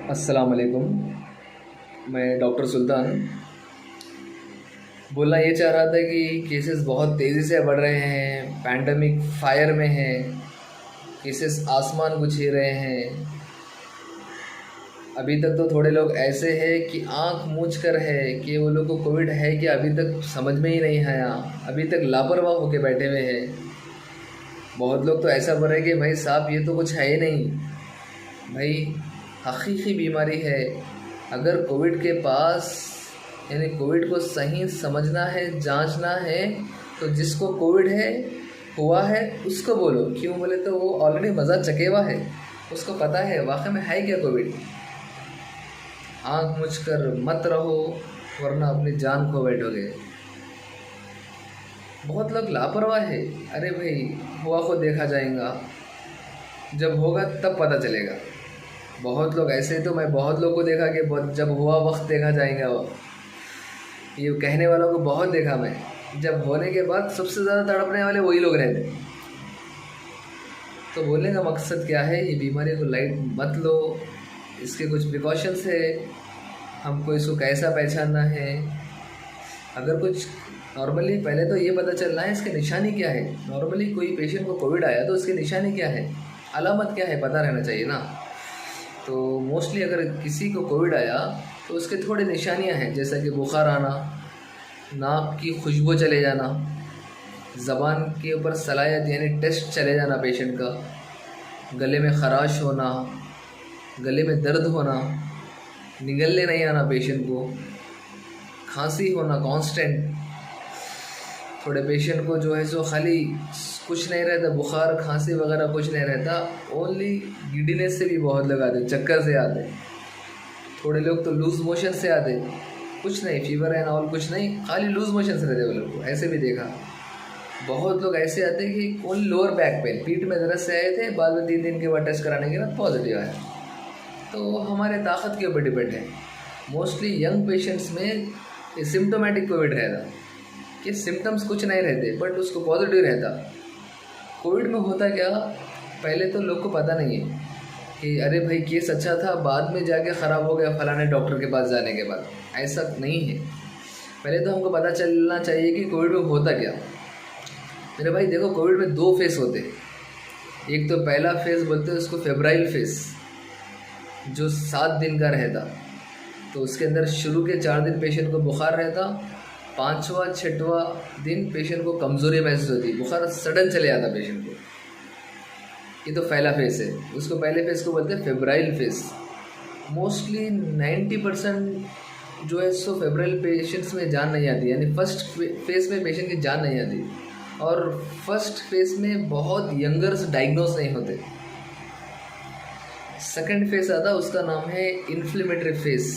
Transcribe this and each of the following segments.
अस्सलाम वालेकुम। मैं डॉक्टर सुल्तान बोलना ये चाह रहा था कि केसेस बहुत तेज़ी से बढ़ रहे हैं, पैंडमिक फायर में है, केसेस आसमान को छू रहे हैं। अभी तक तो थोड़े लोग ऐसे हैं कि आंख मूंझ कर है कि वो लोग को कोविड है कि अभी तक समझ में ही नहीं आया, अभी तक लापरवाह होके बैठे हुए हैं। बहुत लोग तो ऐसा बोल रहे हैं कि भाई साहब ये तो कुछ है ही नहीं, भाई हकीकी बीमारी है। अगर कोविड के पास यानी कोविड को सही समझना है, जांचना है, तो जिसको कोविड है हुआ है उसको बोलो। क्यों बोले तो वो ऑलरेडी मज़ा चके हुआ है, उसको पता है वाकई में है क्या कोविड। आँख मुझ कर मत रहो वरना अपनी जान खो बैठोगे। बहुत लोग लापरवाह है। अरे भाई हुआ को देखा जाएगा, जब होगा तब पता चलेगा। बहुत लोग ऐसे तो मैं बहुत लोग को देखा कि जब हुआ वक्त देखा जाएगा, वो ये कहने वालों को बहुत देखा मैं। जब होने के बाद सबसे ज़्यादा तड़पने वाले वही लोग रहते। तो बोलने का मकसद क्या है, ये बीमारी को लाइट मत लो, इसके कुछ प्रिकॉशंस है, हमको इसको कैसा पहचानना है। अगर कुछ नॉर्मली पहले तो ये पता चलना है इसके निशानी क्या है। नॉर्मली कोई पेशेंट को कोविड आया तो उसकी निशानी क्या है, अलामत क्या है, पता रहना चाहिए ना। तो मोस्टली अगर किसी को कोविड आया तो उसके थोड़े निशानियां हैं, जैसा कि बुखार आना, नाक की खुशबू चले जाना, ज़बान के ऊपर सलायत यानी टेस्ट चले जाना पेशेंट का, गले में ख़राश होना, गले में दर्द होना, निगलने नहीं आना पेशेंट को, खांसी होना कांस्टेंट। थोड़े पेशेंट को जो है सो खाली कुछ नहीं रहता, बुखार खांसी वगैरह कुछ नहीं रहता, ओनली गिडीनेस से भी बहुत लोग आते, चक्कर से आते। थोड़े लोग तो लूज़ मोशन से आते, कुछ नहीं, फीवर एंड ऑल कुछ नहीं, खाली लूज़ मोशन से रहते वो लोग को। ऐसे भी देखा। बहुत लोग ऐसे आते हैं कि ओनली लोअर बैक पेन, पीठ में दर्द से आए थे, बाद में 3 दिन के बाद टेस्ट कराने के बाद पॉजिटिव आया। तो हमारे ताकत के ऊपर डिपेंड है। मोस्टली यंग पेशेंट्स में सिम्टोमेटिक कोविड रहता कि सिम्टम्स कुछ नहीं रहते बट उसको पॉजिटिव रहता। कोविड में होता क्या, पहले तो लोग को पता नहीं है कि अरे भाई केस अच्छा था, बाद में जाके ख़राब हो गया फलाने डॉक्टर के पास जाने के बाद। ऐसा नहीं है। पहले तो हमको पता चलना चाहिए कि कोविड में होता क्या। मेरे भाई देखो, कोविड में 2 फेज़ होते। एक तो पहला फेज़ बोलते हैं उसको फेब्राइल फेज़, जो 7 दिन का रहता। तो उसके अंदर शुरू के 4 दिन पेशेंट को बुखार रहता, 5वां 6वां दिन पेशेंट को कमज़ोरी महसूस होती, बुखार सडन चले जाता पेशेंट को। ये तो पहला फेज़ है, उसको पहले फेज़ को बोलते हैं फेब्राइल फेज़। मोस्टली 90% जो है सो फेब्राइल पेशेंट्स में जान नहीं आती, यानी फर्स्ट फेज़ में पेशेंट की जान नहीं आती। और फर्स्ट फेज़ में बहुत यंगर्स डायग्नोस नहीं होते। सेकेंड फेज़ आता, उसका नाम है इन्फ्लेमेटरी फेज़,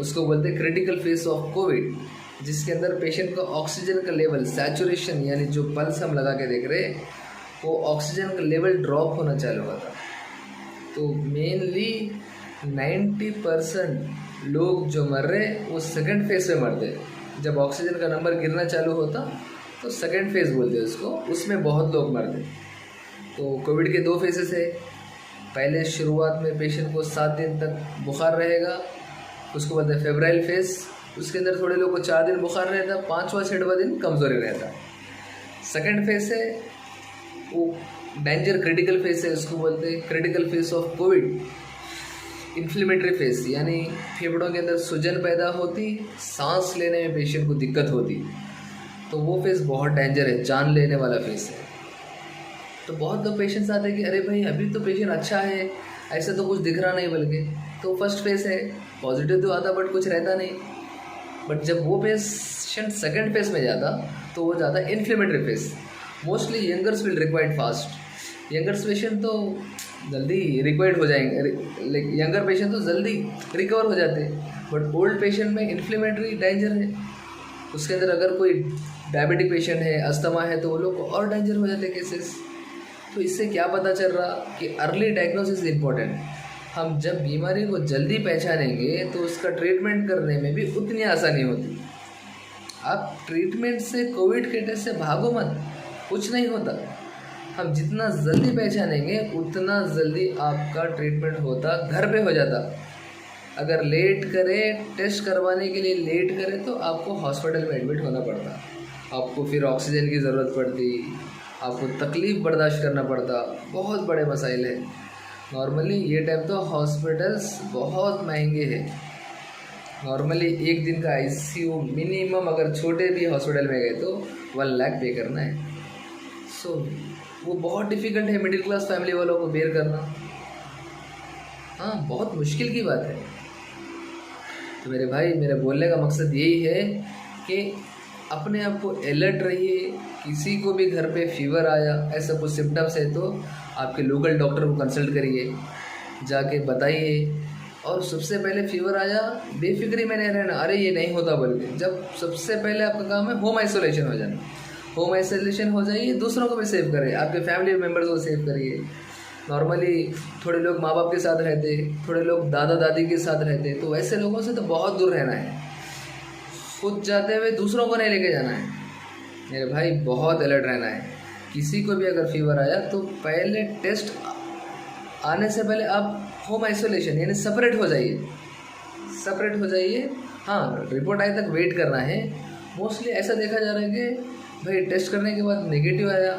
उसको बोलते हैं क्रिटिकल फेज़ ऑफ कोविड, जिसके अंदर पेशेंट का ऑक्सीजन का लेवल सैचुरेशन यानी जो पल्स हम लगा के देख रहे हैं वो ऑक्सीजन का लेवल ड्रॉप होना चालू हुआ था। तो मेनली 90% लोग जो मर रहे वो सेकंड फेज़ में मरते। जब ऑक्सीजन का नंबर गिरना चालू होता तो सेकंड फेज़ बोलते हैं उसको, उसमें बहुत लोग मरते। तो कोविड के 2 फेजेस है। पहले शुरुआत में पेशेंट को 7 दिन तक बुखार रहेगा, उसको बोलते हैं फेब्राइल फेज़। उसके अंदर थोड़े लोग को 4 दिन बुखार रहता, 5वां 6वां दिन कमज़ोरी रहता। सेकंड फेज़ है वो डेंजर क्रिटिकल फेज़ है, उसको बोलते हैं critical phase of Covid. Inflammatory phase यानी फेफड़ों के अंदर सूजन पैदा होती, सांस लेने में पेशेंट को दिक्कत होती। तो वो फेज़ बहुत डेंजर है, जान लेने वाला फेज़ है। तो बहुत लोग पेशेंट्स आते हैं कि अरे भाई अभी तो पेशेंट अच्छा है, ऐसा तो कुछ दिख रहा नहीं, बल्कि तो फर्स्ट फेज़ है, पॉजिटिव तो आता बट कुछ रहता नहीं। बट जब वो पेशेंट सेकंड फेज़ में जाता तो वो जाता inflammatory phase. Mostly youngers will required fast. Youngers patient तो जल्दी रिक्वायर्ड हो जाएंगे, यंगर पेशेंट तो जल्दी रिकवर हो जाते हैं। बट ओल्ड पेशेंट में इन्फ्लेमेटरी डेंजर है। उसके अंदर अगर कोई डायबिटिक पेशेंट है, अस्थमा है, तो वो लोग को और डेंजर हो जाते केसेस। तो इससे क्या पता चल रहा कि अर्ली डायग्नोसिस इम्पोर्टेंट। हम जब बीमारी को जल्दी पहचानेंगे तो उसका ट्रीटमेंट करने में भी उतनी आसानी होती। आप ट्रीटमेंट से, कोविड के टेस्ट से भागो मत, कुछ नहीं होता। हम जितना जल्दी पहचानेंगे उतना जल्दी आपका ट्रीटमेंट होता, घर पे हो जाता। अगर लेट करें टेस्ट करवाने के लिए लेट करें तो आपको हॉस्पिटल में एडमिट होना पड़ता, आपको फिर ऑक्सीजन की ज़रूरत पड़ती, आपको तकलीफ़ बर्दाश्त करना पड़ता, बहुत बड़े मसाइल हैं। नॉर्मली ये टाइम तो हॉस्पिटल्स बहुत महंगे हैं। नॉर्मली एक दिन का आईसीयू मिनिमम अगर छोटे भी हॉस्पिटल में गए तो 1 लाख पे करना है। सो वो बहुत डिफ़िकल्ट है मिडिल क्लास फैमिली वालों को बेयर करना। हाँ, बहुत मुश्किल की बात है। तो मेरे भाई, मेरे बोलने का मकसद यही है कि अपने आप को अलर्ट रहिए। किसी को भी घर पे फीवर आया, ऐसा कुछ सिम्टम्स है तो आपके लोकल डॉक्टर को कंसल्ट करिए, जाके बताइए। और सबसे पहले फीवर आया बेफिक्री में नहीं रहना, अरे ये नहीं होता बोल के। जब सबसे पहले आपका काम है होम आइसोलेशन हो जाना। होम आइसोलेशन हो जाइए, दूसरों को भी सेव करिए, आपके फैमिली मेम्बर्स को सेव करिए। नॉर्मली थोड़े लोग माँ बाप के साथ रहते, थोड़े लोग दादा दादी के साथ रहते, तो वैसे लोगों से तो बहुत दूर रहना है। खुद जाते हुए दूसरों को नहीं लेके जाना है मेरे भाई, बहुत अलर्ट रहना है। किसी को भी अगर फीवर आया तो पहले टेस्ट आने से पहले आप होम आइसोलेशन यानी सेपरेट हो जाइए, सेपरेट हो जाइए। हाँ, रिपोर्ट आए तक वेट करना है। मोस्टली ऐसा देखा जा रहा है कि भाई टेस्ट करने के बाद नेगेटिव आया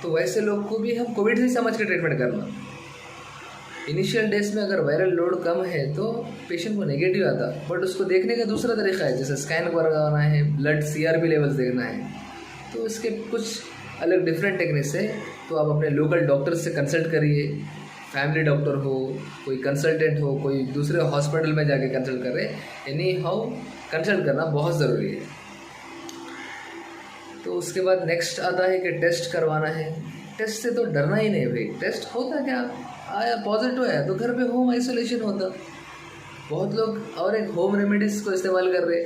तो वैसे लोग को भी हम कोविड ही समझ के ट्रीटमेंट करना। इनिशियल डेज में अगर वायरल लोड कम है तो पेशेंट को नेगेटिव आता, बट उसको देखने का दूसरा तरीका है, जैसे स्कैन करवाना है, ब्लड CRP लेवल्स देखना है, तो इसके कुछ अलग डिफरेंट टेक्निक्स है। तो आप अपने लोकल डॉक्टर से कंसल्ट करिए, फैमिली डॉक्टर हो, कोई कंसल्टेंट हो, कोई दूसरे हॉस्पिटल में जाके कंसल्ट करे, एनी हाउ कंसल्ट करना बहुत ज़रूरी है। तो उसके बाद नेक्स्ट आता है कि टेस्ट करवाना है। टेस्ट से तो डरना ही नहीं भाई, टेस्ट होता क्या, आया पॉजिटिव आया तो घर पे होम आइसोलेशन होता। बहुत लोग और एक होम रेमेडीज़ को इस्तेमाल कर रहे।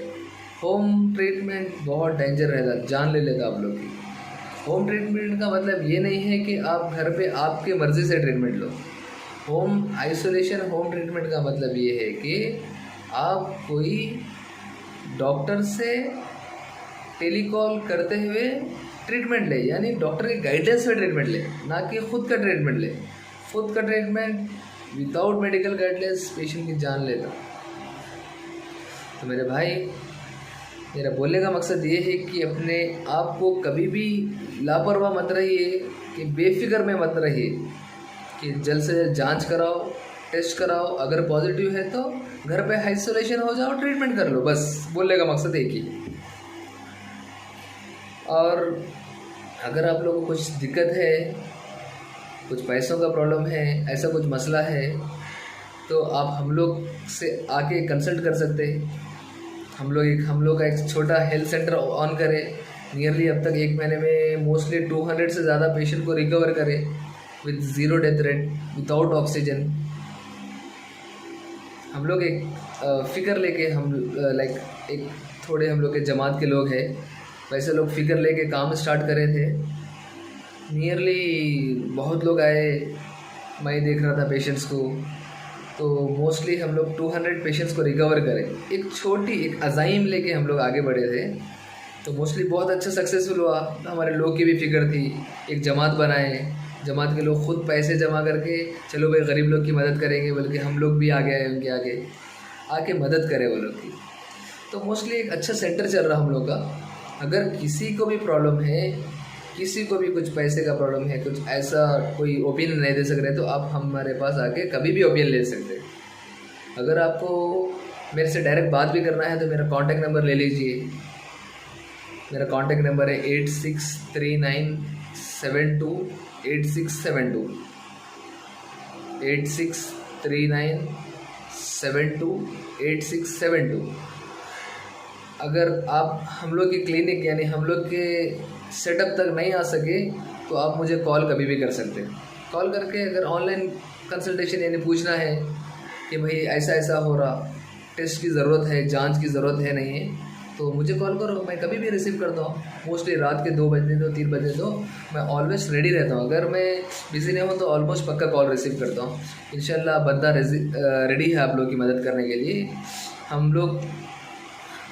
होम ट्रीटमेंट बहुत डेंजर रहता, जान ले लेता आप लोग की। होम ट्रीटमेंट का मतलब ये नहीं है कि आप घर पे आपके मर्ज़ी से ट्रीटमेंट लो। होम आइसोलेशन, होम ट्रीटमेंट का मतलब ये है कि आप कोई डॉक्टर से टेलीकॉल करते हुए ट्रीटमेंट ले, यानी डॉक्टर की गाइडेंस में ट्रीटमेंट ले, ना कि खुद का ट्रीटमेंट ले। खुद का treatment without medical guidelines patient की जान लेता। तो मेरे भाई, मेरा बोलने का मकसद ये है कि अपने आप को कभी भी लापरवाह मत रहिए, कि बेफिक्र में मत रहिए, कि जल्द से जल्द जांच कराओ, टेस्ट कराओ, अगर पॉजिटिव है तो घर पे आइसोलेशन हो जाओ, ट्रीटमेंट कर लो, बस बोलने का मकसद एक ही। और अगर आप लोगों को कुछ दिक्कत है, कुछ पैसों का प्रॉब्लम है, ऐसा कुछ मसला है, तो आप हम लोग से आके कंसल्ट कर सकते हैं। हम लोग का एक छोटा हेल्थ सेंटर ऑन करें। नियरली अब तक 1 महीने में मोस्टली 200 से ज़्यादा पेशेंट को रिकवर करें with 0 death rate, without oxygen. हम लोग एक फ़िक्र लेके एक थोड़े हम लोग के जमात के लोग हैं, वैसे लोग फ़िक्र लेके काम स्टार्ट करे थे। नियरली बहुत लोग आए, मैं देख रहा था पेशेंट्स को, तो मोस्टली हम लोग 200 पेशेंट्स को रिकवर करें। एक अज़ाइम लेके हम लोग आगे बढ़े थे, तो मोस्टली बहुत अच्छा सक्सेसफुल हुआ। हमारे लोग की भी फ़िक्र थी, एक जमात बनाए, जमात के लोग खुद पैसे जमा करके चलो भाई गरीब लोग की मदद करेंगे, बल्कि हम लोग भी आगे आए, उनके आगे आके मदद करें वो लोग की। तो मोस्टली एक अच्छा सेंटर चल रहा हम लोग का। अगर किसी को भी प्रॉब्लम है, किसी को भी कुछ पैसे का प्रॉब्लम है, कुछ ऐसा कोई ओपिनियन नहीं दे सक रहे, तो आप हमारे पास आके कभी भी ओपिनियन ले सकते हैं। अगर आपको मेरे से डायरेक्ट बात भी करना है तो मेरा कॉन्टैक्ट नंबर ले लीजिए। मेरा कॉन्टैक्ट नंबर है 863972 863972 अगर आप हम लोग की क्लिनिक यानी हम लोग के सेटअप तक नहीं आ सके तो आप मुझे कॉल कभी भी कर सकते हैं। कॉल करके अगर ऑनलाइन कंसल्टेशन यानी पूछना है कि भाई ऐसा ऐसा हो रहा, टेस्ट की ज़रूरत है, जांच की ज़रूरत है, नहीं है, तो मुझे कॉल करो, मैं कभी भी रिसीव करता हूँ। मोस्टली रात के 2 बजे दो 3 बजे दो, मैं ऑलवेज रेडी रहता हूँ। अगर मैं बिज़ी नहीं हूँ तो ऑलमोस्ट पक्का कॉल रिसीव करता हूँ। इंशाल्लाह बंदा रेडी है आप लोग की मदद करने के लिए। हम लोग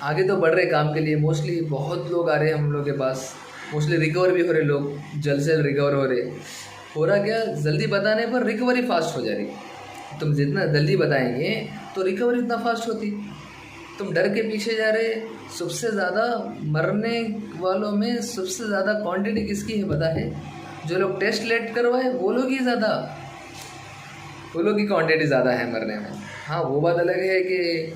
आगे तो बढ़ रहे काम के लिए। मोस्टली बहुत लोग आ रहे हैं हम लोग के पास, मोस्टली रिकवर भी हो रहे लोग, जल्द से जल्द रिकवर हो रहे। हो रहा क्या, जल्दी बताने पर रिकवरी फास्ट हो जा रही। तुम जितना जल्दी बताएंगे तो रिकवरी उतना फास्ट होती। तुम डर के पीछे जा रहे। सबसे ज़्यादा मरने वालों में सबसे ज़्यादा क्वांटिटी किसकी है पता है? जो लोग टेस्ट लेट करवाए वो लोग ही ज़्यादा, वो लोग की क्वांटिटी ज़्यादा है मरने में। हाँ वो बात अलग है कि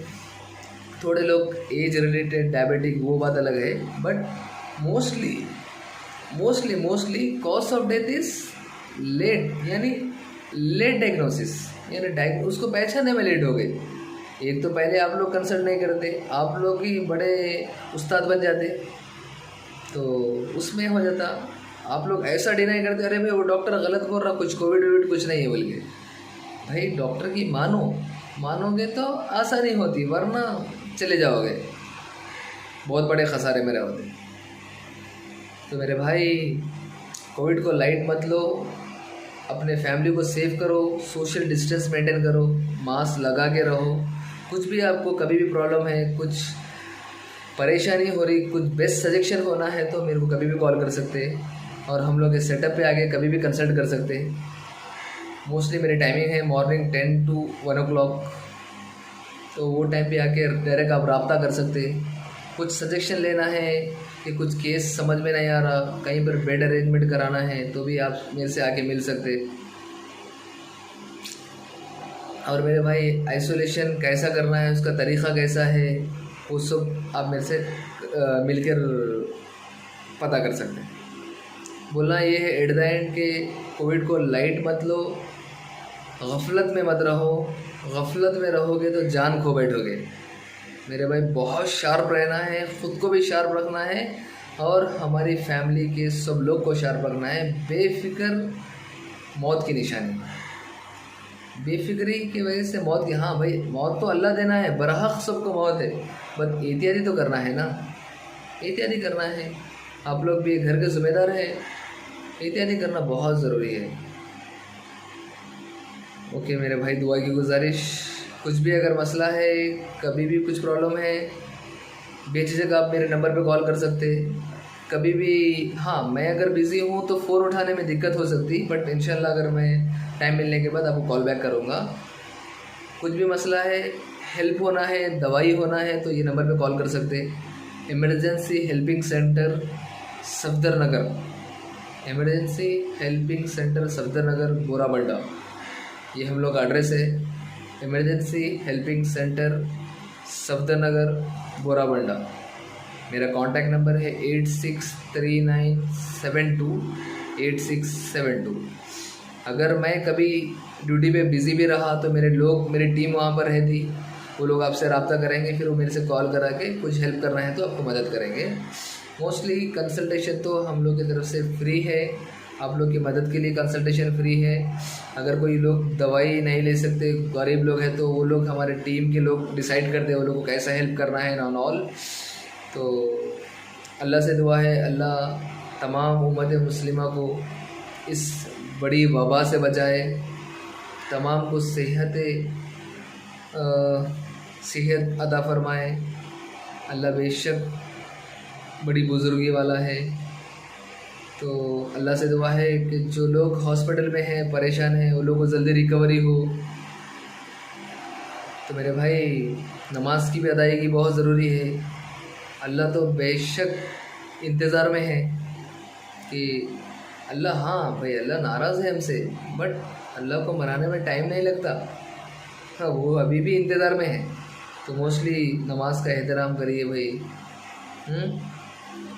थोड़े लोग एज रिलेटेड डायबिटिक, वो बात अलग है, but mostly cause of death is late, यानी लेट डायग्नोसिस, यानी उसको पहचानने में लेट हो गए। एक तो पहले आप लोग कंसल्ट नहीं करते, आप लोग ही बड़े उस्ताद बन जाते, तो उसमें हो जाता। आप लोग ऐसा डिनाई करते, अरे भाई वो डॉक्टर गलत बोल रहा, कुछ कोविड कुछ नहीं है बोल के। भाई डॉक्टर की मानोगे तो आसानी होती, वरना चले जाओगे, बहुत बड़े खसारे में रहोगे। तो मेरे भाई कोविड को लाइट मत लो, अपने फैमिली को सेव करो, सोशल डिस्टेंस मेंटेन करो, मास्क लगा के रहो। कुछ भी आपको कभी भी प्रॉब्लम है, कुछ परेशानी हो रही, कुछ बेस्ट सजेशन होना है तो मेरे को कभी भी कॉल कर सकते हैं, और हम लोग इस सेटअप पे आके कभी भी कंसल्ट कर सकते हैं। मोस्टली मेरी टाइमिंग है मॉर्निंग 10 to 1 o'clock, तो वो टाइम पे आके डायरेक्ट आप रब्ता कर सकते हैं। कुछ सजेशन लेना है कि कुछ केस समझ में नहीं आ रहा, कहीं पर बेड अरेंजमेंट कराना है, तो भी आप मेरे से आके मिल सकते। और मेरे भाई आइसोलेशन कैसा करना है, उसका तरीक़ा कैसा है, वो सब आप मेरे से मिलकर पता कर सकते हैं। बोलना ये है एट द एंड के कोविड को लाइट मत लो, गफलत में मत रहो। गफलत में रहोगे तो जान खो बैठोगे। मेरे भाई बहुत शार्प रहना है, ख़ुद को भी शार्प रखना है और हमारी फैमिली के सब लोग को शार्प रखना है। बेफिक्र मौत की निशानी, बेफिक्री की वजह से मौत की, हाँ भाई मौत तो अल्लाह देना है, बरहक सबको मौत है, बट एहतियाती तो करना है ना, एहतियाती करना है। आप लोग भी घर के ज़िम्मेदार हैं, एहतियाती करना बहुत ज़रूरी है। ओके मेरे भाई, दुआ की गुजारिश, कुछ भी अगर मसला है, कभी भी कुछ प्रॉब्लम है, बेझिझक आप मेरे नंबर पे कॉल कर सकते कभी भी। हाँ मैं अगर बिज़ी हूँ तो फ़ोन उठाने में दिक्कत हो सकती, बट इंशाल्लाह अगर मैं टाइम मिलने के बाद आपको कॉल बैक करूँगा। कुछ भी मसला है, हेल्प होना है, दवाई होना है, तो ये नंबर पे कॉल कर सकते। इमरजेंसी हेल्पिंग सेंटर सफदर नगर, इमरजेंसी हेल्पिंग सेंटर सफदर नगर बोराबंडा, ये हम लोग का एड्रेस है। इमरजेंसी हेल्पिंग सेंटर सफदर नगर बोराबंडा। मेरा कॉन्टैक्ट नंबर है 8639728672। अगर मैं कभी ड्यूटी पे बिज़ी भी रहा तो मेरी टीम वहाँ पर रहती, वो लोग आपसे रब्ता करेंगे, फिर वो मेरे से कॉल करा के कुछ हेल्प करना है तो आपको मदद करेंगे। मोस्टली कंसल्टेशन तो हम लोग की तरफ से फ्री है, आप लोग की मदद के लिए कंसल्टेशन फ्री है। अगर कोई लोग दवाई नहीं ले सकते, गरीब लोग हैं, तो वो लोग हमारे टीम के लोग डिसाइड करते हैं वो लोग को कैसा हेल्प करना है एंड ऑल। तो अल्लाह से दुआ है, अल्लाह तमाम उम्मत मुस्लिमा को इस बड़ी वबा से बचाए, तमाम को सेहत अता फरमाए। अल्लाह बेशक बड़ी बुज़ुर्गी वाला है, तो अल्लाह से दुआ है कि जो लोग हॉस्पिटल में हैं, परेशान हैं, उन लोगों को जल्दी रिकवरी हो। तो मेरे भाई नमाज की भी अदायगी बहुत ज़रूरी है। अल्लाह तो बेशक इंतज़ार में है कि अल्लाह, हाँ भाई अल्लाह नाराज़ है हमसे, बट अल्लाह को मनाने में टाइम नहीं लगता। हाँ वो अभी भी इंतज़ार में है। तो मोस्टली नमाज का एहतराम करिए भाई,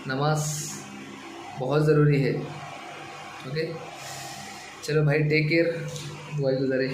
नमाज बहुत ज़रूरी है। ओके चलो भाई, टेक केयर, दुआ की गुजारिश।